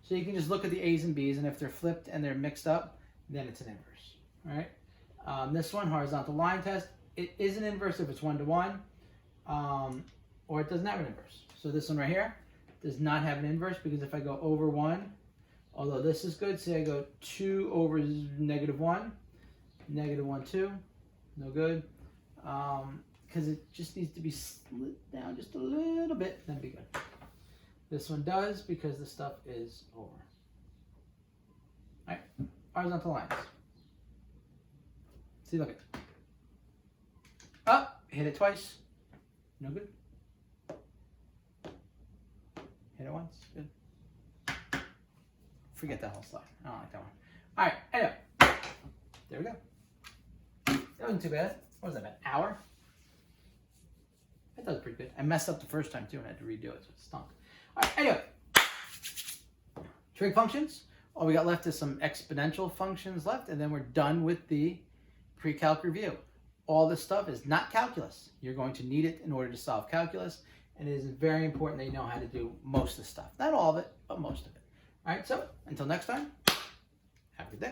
So you can just look at the A's and B's, and if they're flipped and they're mixed up, then it's an inverse. All right. This one, horizontal line test, it is an inverse if it's 1 to 1, or it doesn't have an inverse. So this one right here does not have an inverse because if I go over 1, although this is good, say I go 2 over negative 1, negative 1, 2, no good, because it just needs to be slid down just a little bit, then be good. This one does because the stuff is over. All right, horizontal lines. See, look at up, hit it twice, no good. Hit it once, good. Forget that whole slide. I don't like that one. All right, anyway, there we go. That wasn't too bad. What was that, about an hour? I thought it was pretty good. I messed up the first time too and I had to redo it, so it stunk. All right, anyway, trig functions. All we got left is some exponential functions left, and then we're done with the pre-calc review. All this stuff is not calculus. You're going to need it in order to solve calculus, and it is very important that you know how to do most of the stuff. Not all of it, but most of it. All right, so until next time, have a good day.